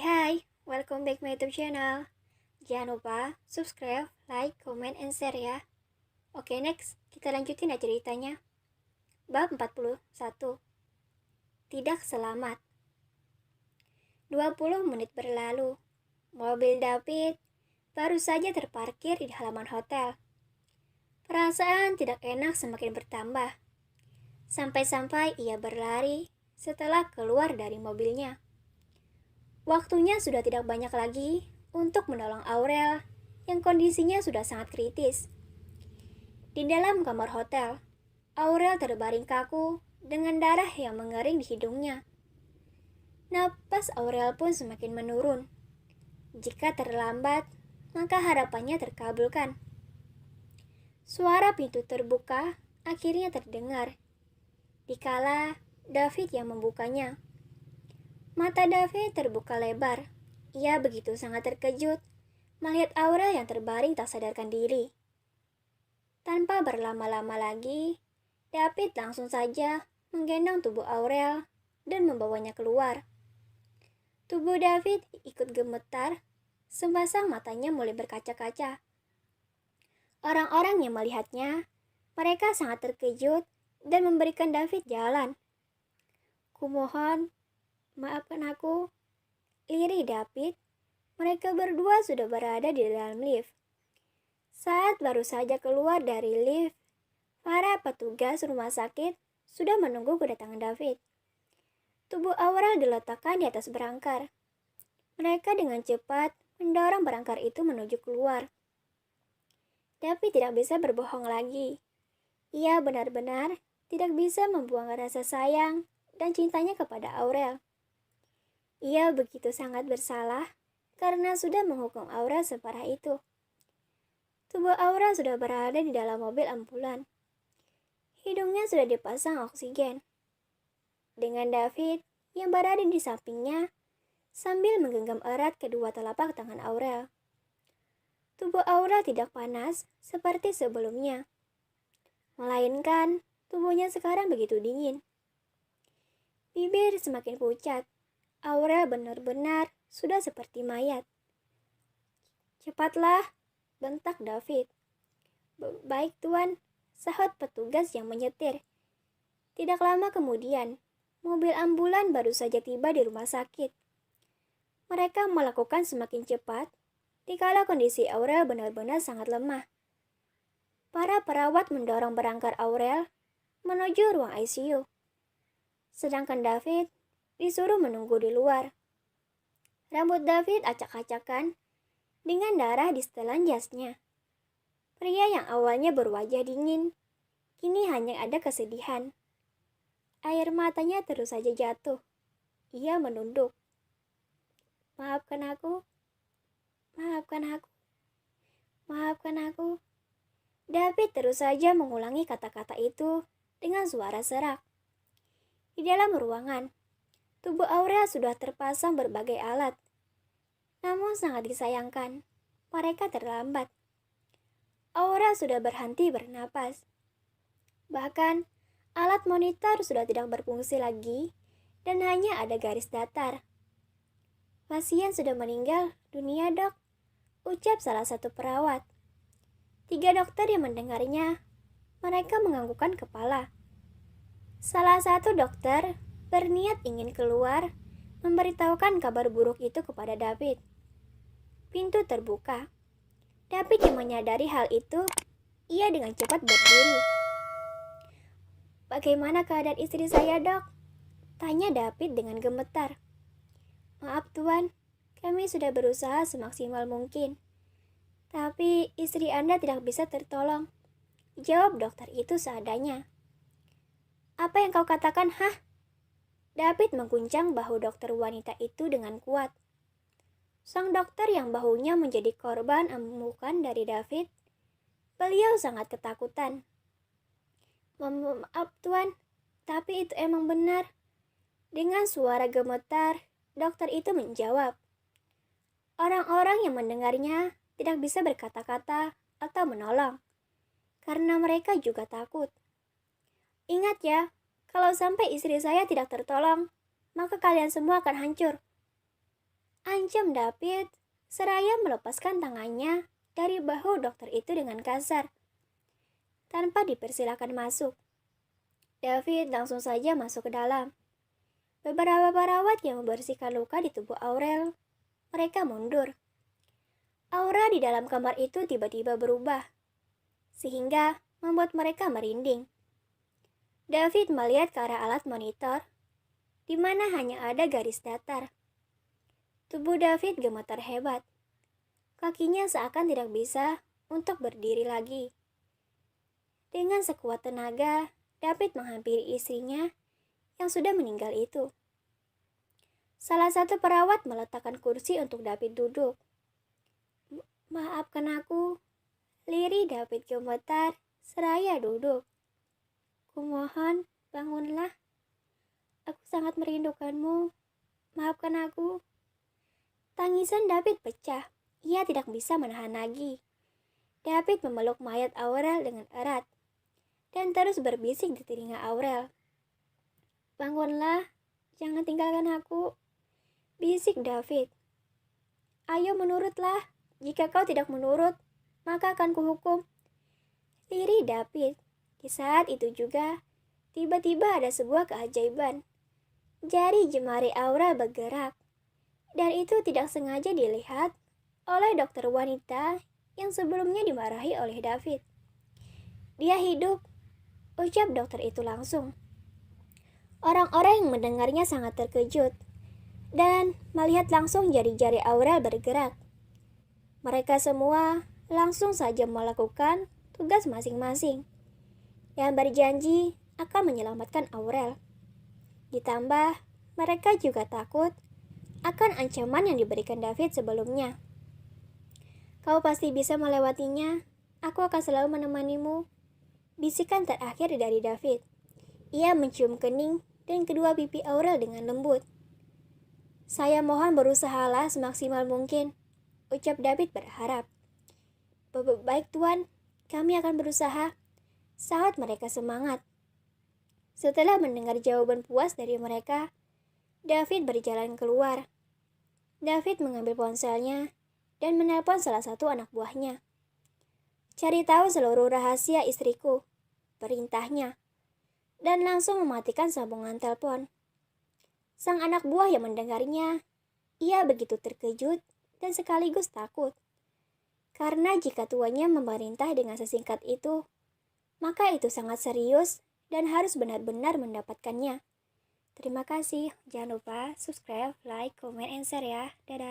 Hai, welcome back my YouTube channel. Jangan lupa subscribe, like, comment, and share ya. Oke, next, kita lanjutin ya ceritanya. Bab 41. Tidak selamat. 20 menit berlalu. Mobil David baru saja terparkir di halaman hotel. Perasaan tidak enak semakin bertambah. Sampai-sampai ia berlari setelah keluar dari mobilnya. Waktunya sudah tidak banyak lagi untuk menolong Aurel yang kondisinya sudah sangat kritis. Di dalam kamar hotel, Aurel terbaring kaku dengan darah yang mengering di hidungnya. Napas Aurel pun semakin menurun. Jika terlambat, maka harapannya terkabulkan. Suara pintu terbuka akhirnya terdengar. Dikala David yang membukanya. Mata David terbuka lebar. Ia begitu sangat terkejut melihat Aurel yang terbaring tak sadarkan diri. Tanpa berlama-lama lagi, David langsung saja menggendong tubuh Aurel dan membawanya keluar. Tubuh David ikut gemetar, sepasang matanya mulai berkaca-kaca. Orang-orang yang melihatnya, mereka sangat terkejut dan memberikan David jalan. Kumohon, maafkan aku. Iri David, mereka berdua sudah berada di dalam lift. Saat baru saja keluar dari lift, para petugas rumah sakit sudah menunggu kedatangan David. Tubuh Aurel diletakkan di atas berangkar. Mereka dengan cepat mendorong berangkar itu menuju keluar. David tidak bisa berbohong lagi. Ia benar-benar tidak bisa membuang rasa sayang dan cintanya kepada Aurel. Ia begitu sangat bersalah karena sudah menghukum Aurel separah itu. Tubuh Aurel sudah berada di dalam mobil ambulan. Hidungnya sudah dipasang oksigen. Dengan David yang berada di sampingnya sambil menggenggam erat kedua telapak tangan Aurel. Tubuh Aurel tidak panas seperti sebelumnya. Melainkan tubuhnya sekarang begitu dingin. Bibir semakin pucat. Aurel benar-benar sudah seperti mayat. Cepatlah, bentak David. Baik tuan, sahut petugas yang menyetir. Tidak lama kemudian, mobil ambulan baru saja tiba di rumah sakit. Mereka melakukan semakin cepat, dikala kondisi Aurel benar-benar sangat lemah. Para perawat mendorong berangkar Aurel menuju ruang ICU. Sedangkan David disuruh menunggu di luar. Rambut David acak-acakan dengan darah di setelan jasnya. Pria yang awalnya berwajah dingin, kini hanya ada kesedihan. Air matanya terus saja jatuh. Ia menunduk. Maafkan aku. Maafkan aku. Maafkan aku. David terus saja mengulangi kata-kata itu dengan suara serak. Di dalam ruangan, tubuh Aurel sudah terpasang berbagai alat. Namun sangat disayangkan, mereka terlambat. Aurel sudah berhenti bernapas. Bahkan, alat monitor sudah tidak berfungsi lagi dan hanya ada garis datar. Pasien sudah meninggal dunia, dok, ucap salah satu perawat. 3 dokter yang mendengarnya, mereka menganggukkan kepala. Salah satu dokter berniat ingin keluar memberitahukan kabar buruk itu kepada David. Pintu terbuka. David yang menyadari hal itu, ia dengan cepat berdiri. Bagaimana keadaan istri saya, dok? Tanya David dengan gemetar. Maaf tuan, kami sudah berusaha semaksimal mungkin. Tapi istri Anda tidak bisa tertolong. Jawab dokter itu seadanya. Apa yang kau katakan, hah? David mengguncang bahu dokter wanita itu dengan kuat. Sang dokter yang bahunya menjadi korban amukan dari David, beliau sangat ketakutan. Maaf tuan, tapi itu emang benar. Dengan suara gemetar, dokter itu menjawab. Orang-orang yang mendengarnya tidak bisa berkata-kata atau menolong, karena mereka juga takut. Ingat ya, kalau sampai istri saya tidak tertolong, maka kalian semua akan hancur. Ancam David, seraya melepaskan tangannya dari bahu dokter itu dengan kasar. Tanpa dipersilakan masuk, David langsung saja masuk ke dalam. Beberapa perawat yang membersihkan luka di tubuh Aurel, mereka mundur. Aura di dalam kamar itu tiba-tiba berubah, sehingga membuat mereka merinding. David melihat ke arah alat monitor, di mana hanya ada garis datar. Tubuh David gemetar hebat. Kakinya seakan tidak bisa untuk berdiri lagi. Dengan sekuat tenaga, David menghampiri istrinya yang sudah meninggal itu. Salah satu perawat meletakkan kursi untuk David duduk. Maafkan aku, lirih David gemetar seraya duduk. Kumohon, bangunlah. Aku sangat merindukanmu. Maafkan aku. Tangisan David pecah. Ia tidak bisa menahan lagi. David memeluk mayat Aurel dengan erat dan terus berbisik di telinga Aurel. Bangunlah, jangan tinggalkan aku. Bisik David. Ayo menurutlah. Jika kau tidak menurut, maka akan kuhukum. Lirih David. Di saat itu juga, tiba-tiba ada sebuah keajaiban. Jari jemari Aurel bergerak, dan itu tidak sengaja dilihat oleh dokter wanita yang sebelumnya dimarahi oleh David. Dia hidup, ucap dokter itu langsung. Orang-orang yang mendengarnya sangat terkejut, dan melihat langsung jari-jari Aurel bergerak. Mereka semua langsung saja melakukan tugas masing-masing dan berjanji akan menyelamatkan Aurel. Ditambah, mereka juga takut akan ancaman yang diberikan David sebelumnya. Kau pasti bisa melewatinya, aku akan selalu menemanimu. Bisikan terakhir dari David. Ia mencium kening dan kedua pipi Aurel dengan lembut. Saya mohon berusahalah semaksimal mungkin, ucap David berharap. Baik Tuan, kami akan berusaha, sahut mereka semangat. Setelah mendengar jawaban puas dari mereka, David berjalan keluar. David mengambil ponselnya dan menelpon salah satu anak buahnya. Cari tahu seluruh rahasia istriku, perintahnya, dan langsung mematikan sambungan telepon. Sang anak buah yang mendengarnya, ia begitu terkejut dan sekaligus takut. Karena jika tuannya memerintah dengan sesingkat itu, maka itu sangat serius dan harus benar-benar mendapatkannya. Terima kasih. Jangan lupa subscribe, like, comment, and share ya. Dadah.